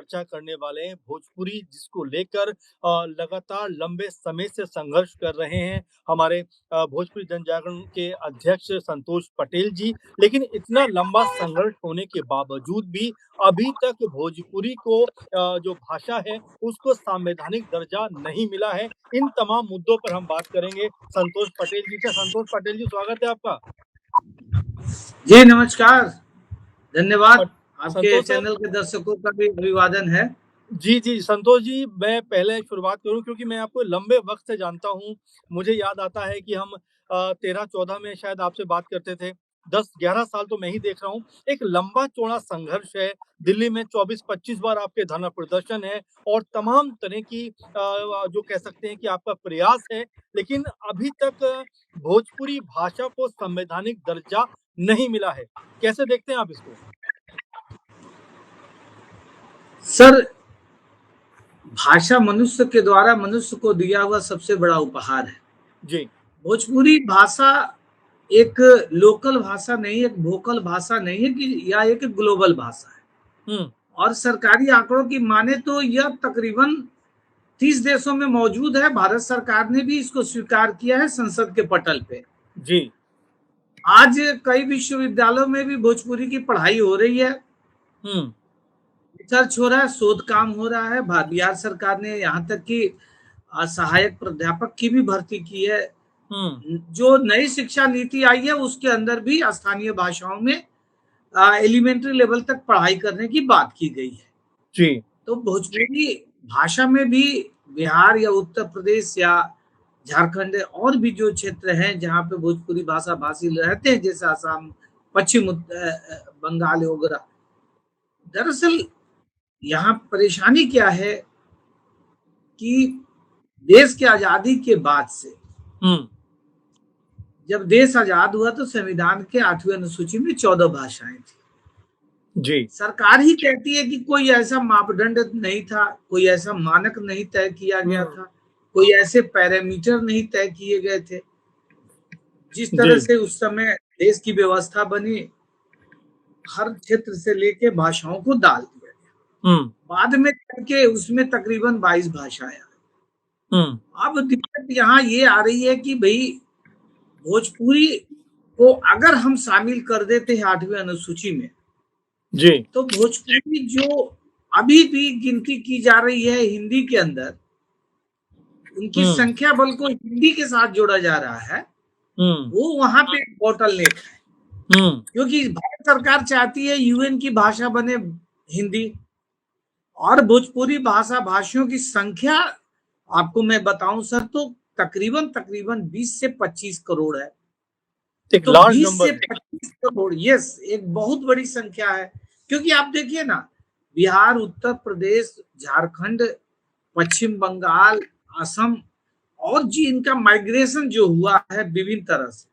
चर्चा करने वाले हैं भोजपुरी, जिसको लेकर लगातार लंबे समय से संघर्ष कर रहे हैं हमारे भोजपुरी जनजागरण के अध्यक्ष संतोष पटेल जी। लेकिन इतना लंबा संघर्ष होने के बावजूद भी अभी तक भोजपुरी को जो भाषा है उसको संवैधानिक दर्जा नहीं मिला है। इन तमाम मुद्दों पर हम बात करेंगे संतोष पटेल जी से। संतोष पटेल जी, स्वागत है आपका। जी नमस्कार, धन्यवाद। आपके संतोष सर, चैनल के दर्शकों का भी अभिवादन है। जी, संतोष जी, मैं पहले शुरुआत करूँ क्योंकि मैं आपको लंबे वक़्त से जानता हूँ। मुझे याद आता है कि हम 13-14 में शायद आपसे बात करते थे। 10-11 साल तो मैं ही देख रहा हूँ। एक लंबा-चौड़ा संघर्ष है। दिल्ली में 24-25 बार आपके धरना प्रदर्शन है और तमाम तरह की जो कह सकते हैं कि आपका प्रयास है, लेकिन अभी तक भोजपुरी भाषा को संवैधानिक दर्जा नहीं मिला है। कैसे देखते हैं आप इसको? सर, भाषा मनुष्य के द्वारा मनुष्य को दिया हुआ सबसे बड़ा उपहार है। जी। भोजपुरी भाषा एक लोकल भाषा नहीं, एक वोकल भाषा नहीं है कि या एक ग्लोबल भाषा है। और सरकारी आंकड़ों की माने तो यह तकरीबन 30 देशों में मौजूद है। भारत सरकार ने भी इसको स्वीकार किया है संसद के पटल पे। जी। आज कई विश्वविद्यालयों में भी भोजपुरी की पढ़ाई हो रही है, रिसर्च हो रहा है, शोध काम हो रहा है। बिहार सरकार ने यहाँ तक कि सहायक प्राध्यापक की भी भर्ती की है। जो नई शिक्षा नीति आई है उसके अंदर भी स्थानीय भाषाओं में एलिमेंट्री लेवल तक पढ़ाई करने की बात की गई है। जी। तो भोजपुरी भाषा में भी बिहार या उत्तर प्रदेश या झारखंड और भी जो क्षेत्र हैं जहाँ पे भोजपुरी भाषा भाषी रहते हैं, जैसे आसाम, पश्चिम बंगाल वगैरह, दरअसल यहाँ परेशानी क्या है कि देश की आजादी के बाद से जब देश आजाद हुआ तो संविधान के 8वीं अनुसूची में 14 भाषाएं थी। जी। सरकार ही कहती है कि कोई ऐसा मापदंड नहीं था, कोई ऐसा मानक नहीं तय किया गया था, कोई ऐसे पैरामीटर नहीं तय किए गए थे। जिस तरह से उस समय देश की व्यवस्था बनी, हर क्षेत्र से लेके भाषाओं को डाल दिया गया। बाद में करके उसमें तकरीबन 22 भाषाएं। अब दिक्कत यहाँ ये आ रही है कि भाई भोजपुरी को अगर हम शामिल कर देते हैं 8वीं अनुसूची में, जी, तो भोजपुरी जो अभी भी गिनती की जा रही है हिंदी के अंदर, उनकी संख्या बल को हिंदी के साथ जोड़ा जा रहा है, वो वहां पे बोटलनेक है। क्योंकि भारत सरकार चाहती है यूएन की भाषा बने हिंदी, और भोजपुरी भाषा भाषियों की संख्या आपको मैं बताऊं सर तो तकरीबन 20 से 25 करोड़ है। एक लार्ज नंबर, 20 से 25 करोड़, यस, एक बहुत बड़ी संख्या है। क्योंकि आप देखिए ना, बिहार, उत्तर प्रदेश, झारखंड, पश्चिम बंगाल, असम, और जी इनका माइग्रेशन जो हुआ है विभिन्न तरह से,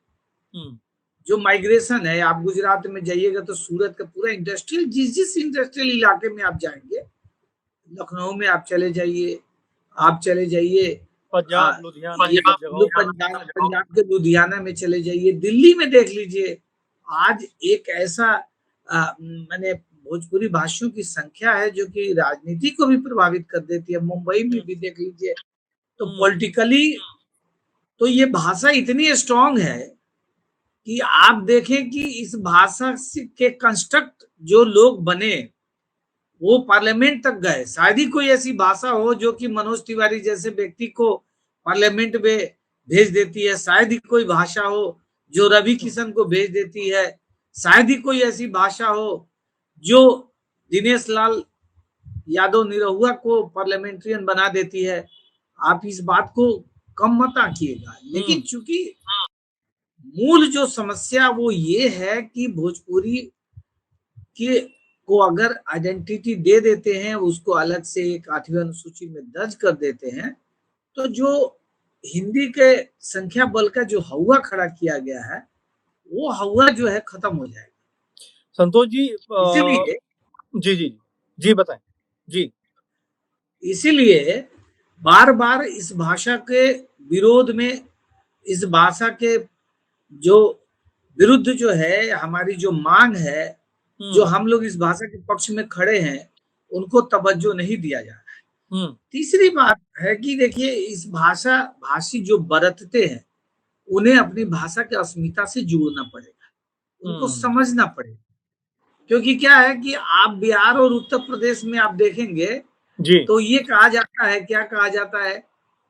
जो माइग्रेशन है, आप गुजरात में जाइएगा तो सूरत का पूरा इंडस्ट्रियल, जिस इंडस्ट्रियल इलाके में आप जाएंगे, लखनऊ में आप चले जाइए, पंजाब, पंजाब के लुधियाना में चले जाइए, दिल्ली में देख लीजिए। आज एक ऐसा मैंने भोजपुरी भाषियों की संख्या है जो कि राजनीति को भी प्रभावित कर देती है। मुंबई में भी देख लीजिए, तो पॉलिटिकली तो ये भाषा इतनी स्ट्रांग है कि आप देखें कि इस भाषा के कंस्ट्रक्ट जो लोग बने वो पार्लियामेंट तक गए। शायद ही कोई ऐसी भाषा हो जो कि मनोज तिवारी जैसे व्यक्ति को पार्लियामेंट में भेज देती है। शायद ही कोई भाषा हो जो रवि किशन को भेज देती है। शायद ही कोई ऐसी भाषा हो जो दिनेश लाल यादव निरहुआ को पार्लियामेंट्रियन बना देती है। आप इस बात को कम मत आंकिएगा, लेकिन चूंकि मूल जो समस्या वो ये है कि भोजपुरी के को अगर आइडेंटिटी दे देते हैं, उसको अलग से एक 8वीं अनुसूची में दर्ज कर देते हैं, तो जो हिंदी के संख्या बल का जो हवा खड़ा किया गया है, वो हवा जो है खत्म हो जाएगा। संतोष जी, इसीलिए जी बताएं। जी, इसीलिए बार बार इस भाषा के विरोध में, इस भाषा के जो विरुद्ध जो है हमारी जो मांग है, जो हम लोग इस भाषा के पक्ष में खड़े हैं, उनको तवज्जो नहीं दिया जा रहा है। हुँ, तीसरी बात है कि देखिए इस भाषी जो बरतते हैं, उन्हें अपनी भाषा की अस्मिता से जुड़ना पड़ेगा, उनको हुँ, समझना पड़ेगा। क्योंकि क्या है कि आप बिहार और उत्तर प्रदेश में आप देखेंगे जी, तो ये कहा जाता है, क्या कहा जाता है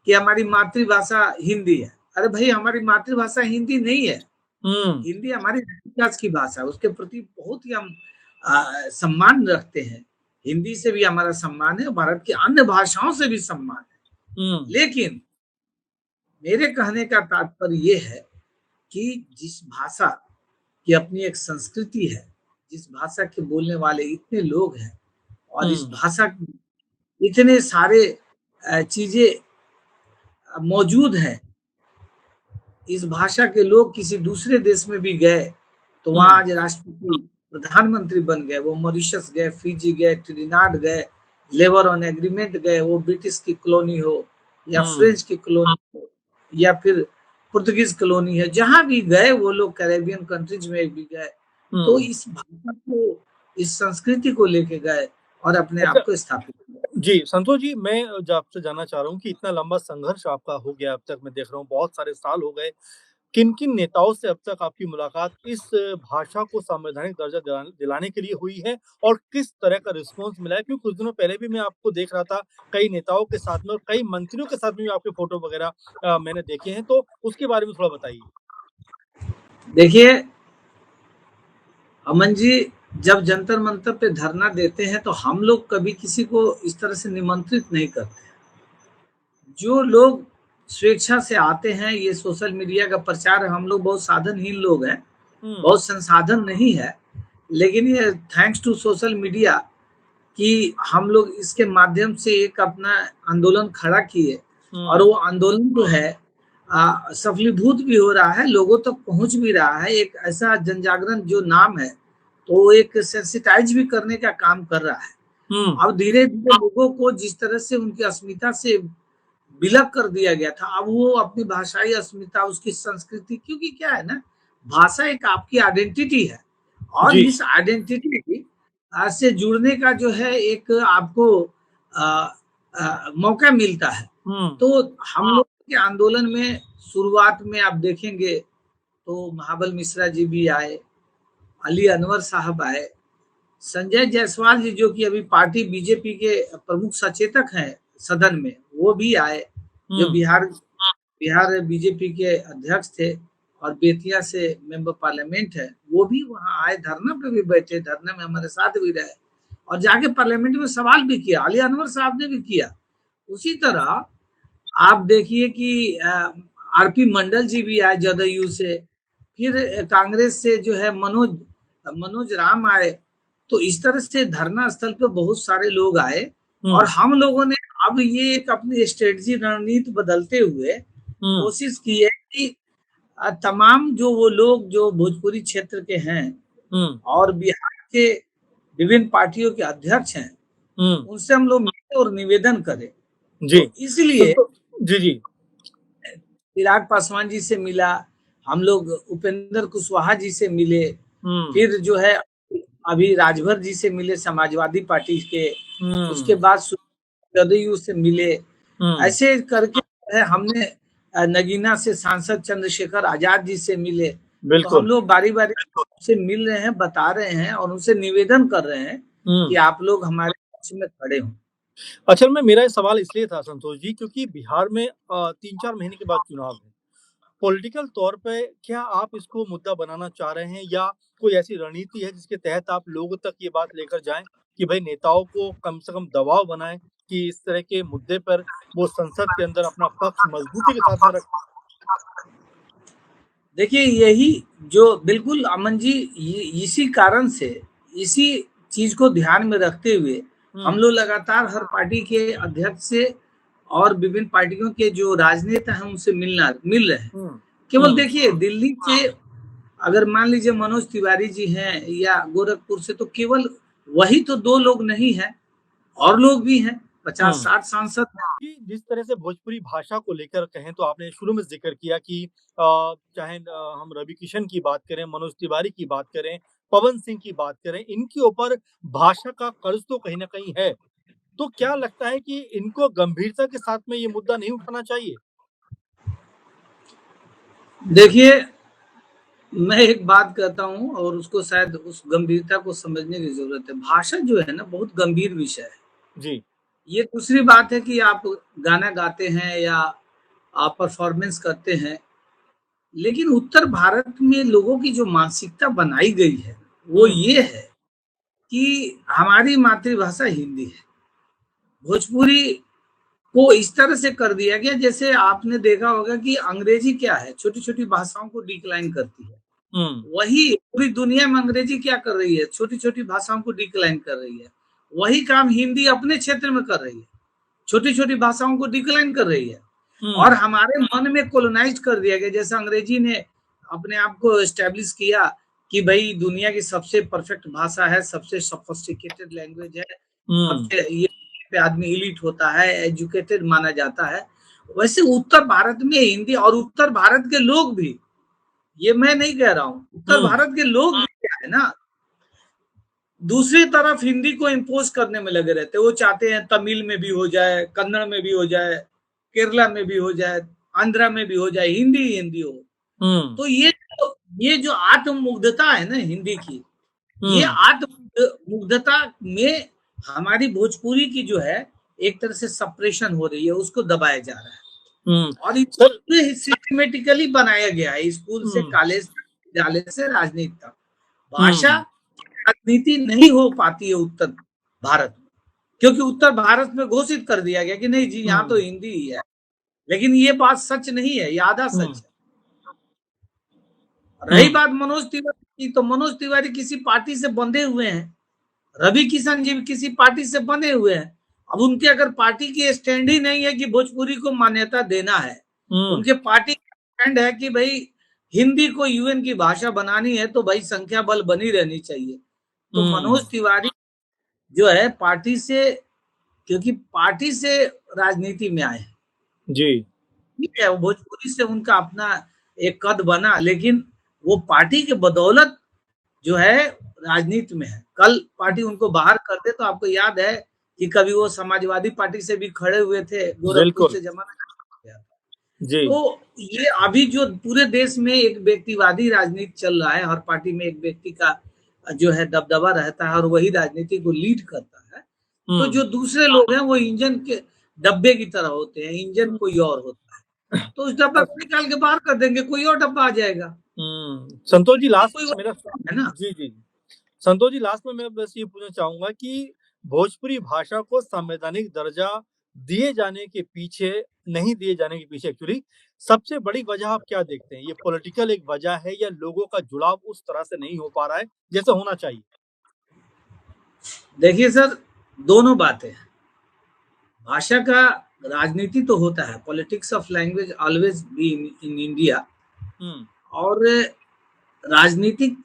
कि हमारी मातृभाषा हिंदी है। अरे भाई हमारी मातृभाषा हिंदी नहीं है। हुँ, हिंदी हमारी विकास की भाषा है, उसके प्रति बहुत ही हम सम्मान रखते हैं। हिंदी से भी हमारा सम्मान है, भारत की अन्य भाषाओं से भी सम्मान है। हुँ, लेकिन मेरे कहने का तात्पर्य ये है कि जिस भाषा की अपनी एक संस्कृति है, जिस भाषा के बोलने वाले इतने लोग हैं और इस हुँ, भाषा की इतने सारे चीजें मौजूद हैं, इस भाषा के लोग किसी दूसरे देश में भी गए तो वहां हुँ, आज राष्ट्रपति प्रधानमंत्री बन गए, वो मॉरिशस गए, फिजी गए, ट्रिनिडाद गए, लेबर ऑन एग्रीमेंट गए, वो ब्रिटिश की कॉलोनी हो या हुँ, फ्रेंच की कॉलोनी हो या फिर पुर्तगीज कॉलोनी है, जहां भी गए वो लोग कैरेबियन कंट्रीज में भी गए, तो हुँ। इस भाषा को, इस संस्कृति को लेके गए और अपने अच्छा आप को स्थापित किया। जी, संतोष जी, मैं आपसे जानना चाह रहा हूँ कि इतना लंबा संघर्ष आपका हो गया अब तक मैं देख रहा हूँ, बहुत सारे साल हो गए। किन-किन नेताओं से अब तक आपकी मुलाकात इस भाषा को संवैधानिक दर्जा दिलाने के लिए हुई है और किस तरह का रिस्पॉन्स मिला है? क्योंकि कुछ दिनों पहले भी मैं आपको देख रहा था, कई नेताओं के साथ में और कई मंत्रियों के साथ में भी आपके फ़ोटो वगैरह मैंने देखे हैं, तो उसके बारे में थोड़ा बताइए? देखिए अमन जी, जब जंतर मंतर पे धरना देते हैं तो हम लोग कभी किसी को इस तरह से निमंत्रित नहीं करते। जो लोग स्वेच्छा से आते हैं, ये सोशल मीडिया का प्रचार है, हम लोग बहुत साधनहीन लोग हैं, हुँ, बहुत संसाधन नहीं है, लेकिन ये थैंक्स टू सोशल मीडिया कि हम लोग इसके माध्यम से एक अपना आंदोलन खड़ा किए और हुँ, वो आंदोलन जो है सफलीभूत भी हो रहा है, लोगों तक पहुंच भी रहा है। एक ऐसा जन जागरण जो नाम है, तो वो एक सेंसिटाइज भी करने का काम कर रहा है। हुँ, अब धीरे धीरे लोगों को जिस तरह से उनकी अस्मिता से विलग कर दिया गया था, अब वो अपनी भाषाई अस्मिता, उसकी संस्कृति, क्योंकि क्या है ना, भाषा एक आपकी आइडेंटिटी है और जी, इस आइडेंटिटी से जुड़ने का जो है एक आपको मौका मिलता है। हुँ, तो हम लोग के आंदोलन में शुरुआत में आप देखेंगे तो महाबल मिश्रा जी भी आए, अली अनवर साहब आए, संजय जायसवाल जी जो कि अभी पार्टी बीजेपी के प्रमुख सचेतक हैं सदन में, वो भी आए, जो हुँ, बिहार बिहार बीजेपी के अध्यक्ष थे और बेतिया से मेंबर पार्लियामेंट है, वो भी वहां आए, धरना पे भी बैठे, धरने में हमारे साथ भी रहे और जाके पार्लियामेंट में सवाल भी किया, अली अनवर साहब ने भी किया। उसी तरह आप देखिए कि आरपी मंडल जी भी आए जदयू से, फिर कांग्रेस से जो है मनोज मनोज राम आए। तो इस तरह से धरना स्थल पे बहुत सारे लोग आए और हुँ, हम लोगों ने अब ये एक अपनी स्ट्रेटजी रणनीति बदलते हुए हुँ, कोशिश की है कि तमाम जो वो लोग जो भोजपुरी क्षेत्र के हैं हुँ, और बिहार के विभिन्न पार्टियों के अध्यक्ष हैं, हुँ, उनसे हम लोग मिले और निवेदन करें। जी। तो इसलिए जी, जी। चिराग पासवान जी से मिला, हम लोग उपेंद्र कुशवाहा जी से मिले, हुँ, फिर जो है अभी राजभर जी से मिले समाजवादी पार्टी के, उसके हुँ, बाद जदयू से मिले। हुँ, ऐसे करके है हमने नगीना से सांसद चंद्रशेखर आजाद जी से मिले। तो हम बिल्कुल। लोग बारी-बारी से मिल रहे हैं, बता रहे हैं और उनसे निवेदन कर रहे हैं कि हुँ। आप लोग हमारे पक्ष में खड़े हों। असल में मेरा ये सवाल इसलिए था संतोष जी क्योंकि बिहार में 3-4 महीने के बाद चुनाव है। पॉलिटिकल तौर पे क्या आप इसको मुद्दा बनाना चाह रहे हैं या कोई ऐसी रणनीति है जिसके तहत आप लोगों तक ये बात लेकर जाएँ कि भई नेताओं को कम से कम दबाव बनाएँ कि इस तरह के मुद्दे पर वो संसद के अंदर अपना पक्ष मज़बूती के साथ में रखें? देखिए यही जो बिल्कुल अमन जी, इसी कारण से, इसी चीज को ध्यान में रखते हुए हम हुँ, लोग लगातार हर पार्टी के अध्यक्ष से और विभिन्न पार्टियों के जो राजनेता हैं उनसे मिल रहे हैं। हुँ, केवल हुँ, देखिए दिल्ली से अगर मान लीजिए मनोज तिवारी जी हैं या गोरखपुर से, तो केवल वही तो दो लोग नहीं है, और लोग भी हैं, हुँ। 50-60 सांसद हैं। कि जिस तरह से भोजपुरी भाषा को लेकर कहें तो आपने शुरू में ज़िक्र किया कि चाहे हम रवि किशन की बात करें, मनोज तिवारी की बात करें, पवन सिंह की बात करें, इनके ऊपर भाषा का कर्ज तो कहीं न कहीं है। तो क्या लगता है कि इनको गंभीरता के साथ में ये मुद्दा नहीं उठाना चाहिए? देखिए, मैं एक बात कहता हूँ और उसको शायद उस गंभीरता को समझने की ज़रूरत है। भाषा जो है ना बहुत गंभीर विषय है। जी। ये दूसरी बात है कि आप गाना गाते हैं या आप परफ़ॉर्मेंस करते हैं, लेकिन उत्तर भारत में लोगों की जो मानसिकता बनाई गई है, वो हुँ, ये है कि हमारी मातृभाषा हिंदी है। भोजपुरी को इस तरह से कर दिया गया जैसे आपने देखा होगा कि अंग्रेजी क्या है, छोटी-छोटी भाषाओं को डिक्लाइन करती है। हुँ, वही पूरी दुनिया में अंग्रेजी क्या कर रही है, छोटी-छोटी भाषाओं को डिक्लाइन कर रही है। वही काम हिंदी अपने क्षेत्र में कर रही है, छोटी-छोटी भाषाओं को डिक्लाइन कर रही है। और हुँ, हमारे मन में कोलोनाइज़ कर दिया गया, जैसे अंग्रेजी ने अपने आप को एस्टेब्लिश किया कि भई दुनिया की सबसे परफेक्ट भाषा है, सबसे सोफिस्टिकेटेड लैंग्वेज है, हुँ, सबसे ये पे आदमी एलीट होता है, एजुकेटेड माना जाता है। वैसे उत्तर भारत में हिंदी और उत्तर भारत के लोग भी, ये मैं नहीं कह रहा हूँ, उत्तर हुँ, भारत के लोग भी क्या है ना, दूसरी तरफ हिंदी को इम्पोज़ करने में लगे रहते हैं। वो चाहते हैं तमिल में भी हो जाए, कन्नड़ में भी हो जाए, केरला में भी हो जाए, आंध्रा में भी हो जाए, हिंदी ही हिंदी हो। हुँ, तो ये जो आत्ममुग्धता है ना हिंदी की, ये हुँ, मुग्धता में हमारी भोजपुरी की जो है, एक तरह से सप्रेशन हो रही है, उसको दबाया जा रहा है। हुँ। और इसको सर पूरे सिस्टमैटिकली बनाया गया है, स्कूल से हुँ, कॉलेज तक, विद्यालय से राजनीति तक। भाषा हुँ, राजनीति नहीं हो पाती है उत्तर भारत में, क्योंकि उत्तर भारत में घोषित कर दिया गया कि नहीं जी यहाँ तो हुँ, हिंदी ही है। लेकिन ये बात सच नहीं है, ये आधा हुँ, सच है। हुँ, रही बात मनोज तिवारी की, तो मनोज तिवारी किसी पार्टी से बंधे हुए हैं, रवि किशन जी किसी पार्टी से बंधे हुए हैं। अब उनके अगर पार्टी की स्टैंड ही नहीं है कि भोजपुरी को मान्यता देना है, हुँ, उनके पार्टी का स्टैंड है कि भाई हिंदी को यूएन की भाषा बनानी है, तो भाई संख्या बल बनी रहनी चाहिए। तो हुँ, मनोज तिवारी जो है पार्टी से, क्योंकि पार्टी से राजनीति में आए हैं, जी, ठीक है, वो भोजपुरी से उनका अपना एक कद बना, लेकिन वो पार्टी के बदौलत जो है राजनीति में है। कल पार्टी उनको बाहर कर दे तो आपको याद है कि कभी वो समाजवादी पार्टी से भी खड़े हुए थे, गोरखपुर बिल्कुल, से जमाना खत्म हो गया। जी, तो ये अभी जो पूरे देश में एक व्यक्तिवादी राजनीति चल रहा है, हर पार्टी में एक व्यक्ति का जो है दबदबा रहता है और वही राजनीति को लीड करता है। तो हुँ, जो दूसरे लोग हैं वो इंजन के डब्बे की तरह होते हैं, इंजन हुँ, कोई और होता है। तो उस डब्बा को निकाल के बाहर कर देंगे, कोई और डब्बा आ जाएगा। संतोष जी लास्ट कोई मेरा है ना? जी, जी। संतोष जी लास्ट में मैं बस ये पूछना चाहूँगा कि भोजपुरी भाषा को संवैधानिक दर्जा दिए जाने के पीछे नहीं दिए जाने के पीछे एक्चुअली सबसे बड़ी वजह आप क्या देखते हैं? ये पॉलिटिकल एक वजह है या लोगों का जुड़ाव उस तरह से नहीं हो पा रहा है, जैसे होना चाहिए? देखिए सर, दोनों बातें हैं। भाषा का राजनीति तो होता है, politics of language always be in India. हुँ, और राजनीति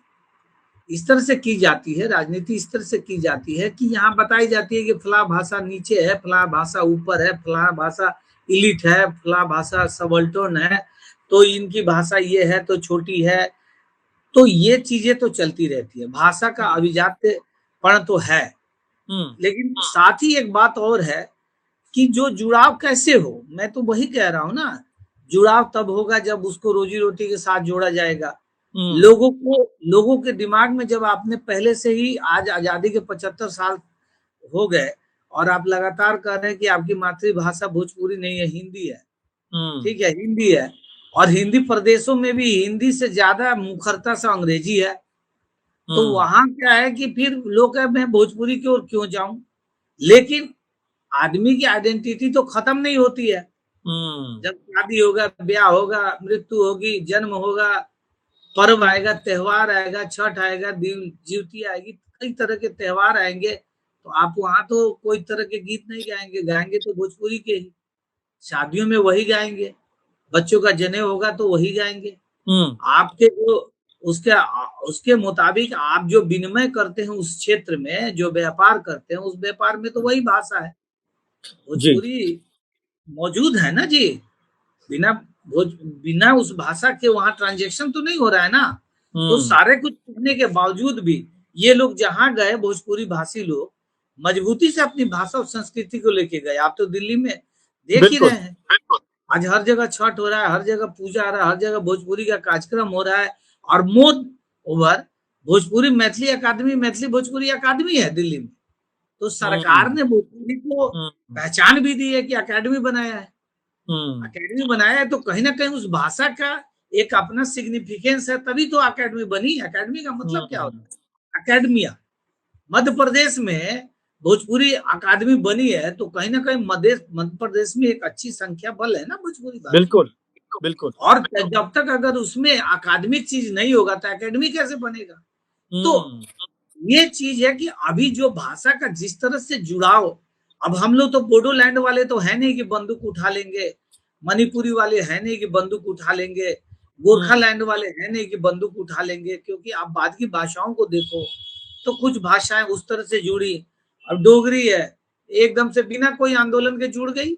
इस तरह से की जाती है, राजनीति इस तरह से की जाती है कि यहाँ बताई जाती है कि फला भाषा नीचे है, फला भाषा ऊपर है, फला भाषा इलिट है, फला भाषा सबल्टर्न है, तो इनकी भाषा ये है तो छोटी है। तो ये चीजें तो चलती रहती है, भाषा का हुँ, अभिजात्यपण तो है। हुँ, लेकिन साथ ही एक बात और है कि जो जुड़ाव कैसे हो, मैं तो वही कह रहा हूँ ना, जुड़ाव तब होगा जब उसको रोजी-रोटी के साथ जोड़ा जाएगा। हुँ, लोगों के दिमाग में जब आपने पहले से ही, आज आज़ादी के 75 साल हो गए और आप लगातार कह रहे हैं कि आपकी मातृभाषा भोजपुरी नहीं है, हिंदी है, हुँ, ठीक है, हिंदी है, और हिंदी प्रदेशों में भी हिंदी से ज़्यादा मुखरता से अंग्रेजी है। तो हुँ, वहाँ क्या है कि फिर लोग कहे मैं भोजपुरी की ओर क्यों जाऊँ? लेकिन आदमी की आइडेंटिटी तो खत्म नहीं होती है। हुँ, जब शादी होगा, ब्याह होगा, मृत्यु होगी, जन्म होगा, पर्व आएगा, त्योहार आएगा, छठ आएगा, जीवती आएगी, कई तरह के त्योहार आएंगे, तो आप वहां तो कोई तरह के गीत नहीं गाएंगे, गाएंगे तो भोजपुरी के ही। शादियों में वही गाएंगे, बच्चों का जनेऊ होगा तो वही गाएंगे। हुँ, आपके जो उसके उसके मुताबिक आप जो विनिमय करते हैं उस क्षेत्र में, जो व्यापार करते हैं उस व्यापार में, तो वही भाषा है। जी, भोजपुरी मौजूद है ना जी। बिना बिना उस भाषा के वहां ट्रांजेक्शन तो नहीं हो रहा है ना। तो हुँ। सारे कुछ करने के बावजूद भी ये लोग जहाँ गए भोजपुरी भाषी लोग मजबूती से अपनी भाषा और संस्कृति को लेके गए। आप तो दिल्ली में देख ही रहे बिल्कुल। हैं। आज हर जगह छठ हो रहा है, हर जगह पूजा हो रहा है, हर जगह भोजपुरी का कार्यक्रम हो रहा है और मोर ओवर भोजपुरी मैथिली अकादमी, मैथिली भोजपुरी अकादमी है दिल्ली में। तो सरकार हुँ, ने भोजपुरी को हुँ, पहचान भी दी है कि अकादमी बनाया है। हुँ, अकेडमी बनाया है तो कहीं न कहीं उस भाषा का एक अपना सिग्निफिकेंस है, तभी तो अकेडमी बनी। अकेडमी का मतलब क्या हुँ, होता है? अकेडमिया। मध्य प्रदेश में भोजपुरी अकादमी बनी है तो कहीं न कहीं मध्य प्रदेश में एक अच्छी संख्या बल है ना भोजपुरी भाषी। बिल्कुल, बिल्कुल। और जब तक अगर उसमें अकादमिक चीज़ नहीं होगा तो अकेडमी कैसे बनेगा? तो हुँ, ये चीज़ है कि अभी जो भाषा का जिस तरह से जुड़ाव अब हम लोग तो बोडोलैंड वाले तो है नहीं कि बंदूक उठा लेंगे, मणिपुरी वाले है नहीं कि बंदूक उठा लेंगे, हुँ, गोरखालैंड वाले है नहीं कि बंदूक उठा लेंगे क्योंकि आप बाद की भाषाओं को देखो, तो कुछ भाषाएँ उस तरह से जुड़ी। अब डोगरी है, एकदम से बिना कोई आंदोलन के जुड़ गई,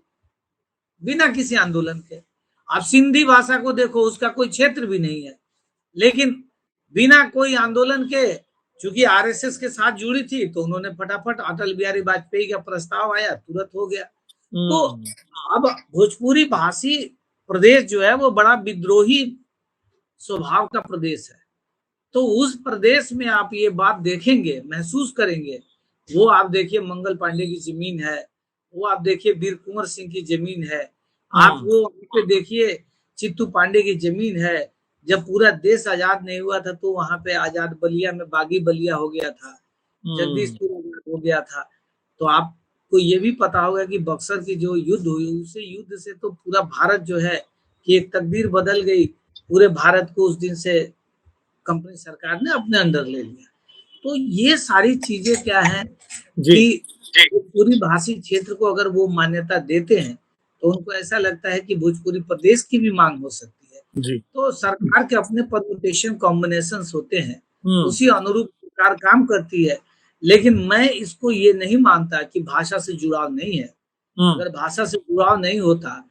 बिना किसी आंदोलन के। आप सिंधी भाषा को देखो, उसका कोई क्षेत्र भी नहीं है। लेकिन बिना कोई आंदोलन के चूंकि आरएसएस के साथ जुड़ी थी तो उन्होंने फटाफट अटल बिहारी वाजपेयी का प्रस्ताव आया तुरंत हो गया। तो हुँ, अब भोजपुरी भाषी प्रदेश जो है वो बड़ा विद्रोही स्वभाव का प्रदेश है। तो उस प्रदेश में आप ये बात देखेंगे, महसूस करेंगे। वो आप देखिए मंगल पांडे की जमीन है, वो आप देखिए वीर कुंवर सिंह की जमीन है, आप हुँ, वो पे देखिए चित्तू पांडे की जमीन है। जब पूरा देश आजाद नहीं हुआ था तो वहां पे आजाद बलिया में बागी बलिया हो गया था, हुँ, जगदीशपुर आजाद हो गया था। तो आपको ये भी पता होगा कि बक्सर की जो युद्ध हुई उसे युद्ध से तो पूरा भारत जो है कि एक तकदीर बदल गई। पूरे भारत को उस दिन से कंपनी सरकार ने अपने अंडर ले लिया। तो ये सारी चीजें क्या है जी, कि भोजपुरी भाषी क्षेत्र को अगर वो मान्यता देते हैं तो उनको ऐसा लगता है कि भोजपुरी प्रदेश की भी मांग हो सकती है। जी, तो सरकार के अपने परम्यूटेशन कॉम्बिनेशन होते हैं, हुँ, उसी अनुरूप सरकार काम करती है। लेकिन मैं इसको ये नहीं मानता कि भाषा से जुड़ाव नहीं है। हुँ, अगर भाषा से जुड़ाव नहीं होता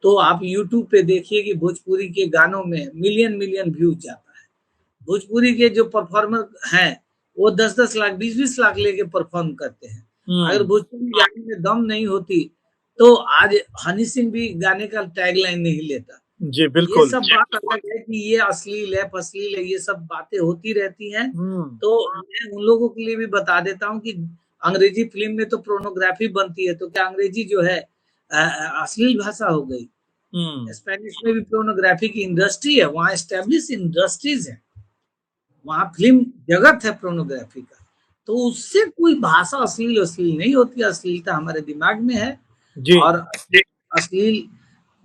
तो आप यूट्यूब पे देखिए कि भोजपुरी के गानों में मिलियन मिलियन व्यूज जाता है। भोजपुरी के जो परफॉर्मर हैं वो 10-10 लाख 20-20 लाख लेके परफॉर्म करते हैं। अगर हुँ, भोजपुरी गाने में दम नहीं होती तो आज हनी सिंह भी गाने का टैगलाइन नहीं लेता। जी, ये बिल्कुल। सब बात अलग है कि ये अश्लील है, फश्लील है, ये सब बातें होती रहती हैं। हुँ, तो मैं उन लोगों के लिए भी बता देता हूँ कि अंग्रेजी फ़िल्म में तो पोर्नोग्राफ़ी बनती है, तो क्या अंग्रेजी जो है अश्लील भाषा हो गई? हुँ, स्पेनिश में भी पोर्नोग्राफ़ी की इंडस्ट्री है, वहाँ एस्टेब्लिश इंडस्ट्रीज़ हैं, वहाँ फ़िल्म जगत है पोर्नोग्राफ़ी का। तो उससे कोई भाषा अश्लील-वश्लील नहीं होती, अश्लीलता हमारे दिमाग में है जी। और अश्लील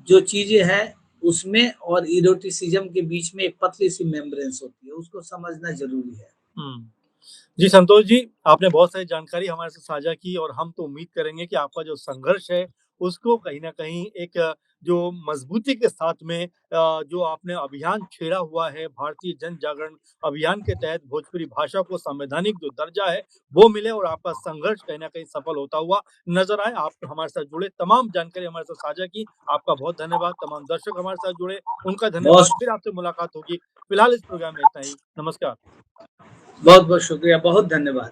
जो चीज़ें हैं, उसमें और इरोटिसिज़्म के बीच में एक पतली-सी मेम्ब्रेन्स होती है, उसको समझना ज़रूरी है। हुँ। जी, संतोष जी, आपने बहुत सारी जानकारी हमारे साथ साझा की और हम तो उम्मीद करेंगे कि आपका जो संघर्ष है, उसको कहीं न कहीं एक जो मज़बूती के साथ में जो आपने अभियान छेड़ा हुआ है, भारतीय जन जागरण अभियान के तहत भोजपुरी भाषा को संवैधानिक जो दर्जा है, वो मिले और आपका संघर्ष कहीं न कहीं सफल होता हुआ नज़र आए। आप हमारे साथ जुड़े, तमाम जानकारी हमारे साथ साझा की, आपका बहुत धन्यवाद। तमाम दर्शक हमारे साथ जुड़े, उनका बहुत धन्यवाद। फिर आपसे मुलाकात होगी। फिलहाल इस प्रोग्राम में इतना ही। नमस्कार। बहुत-बहुत शुक्रिया, बहुत धन्यवाद।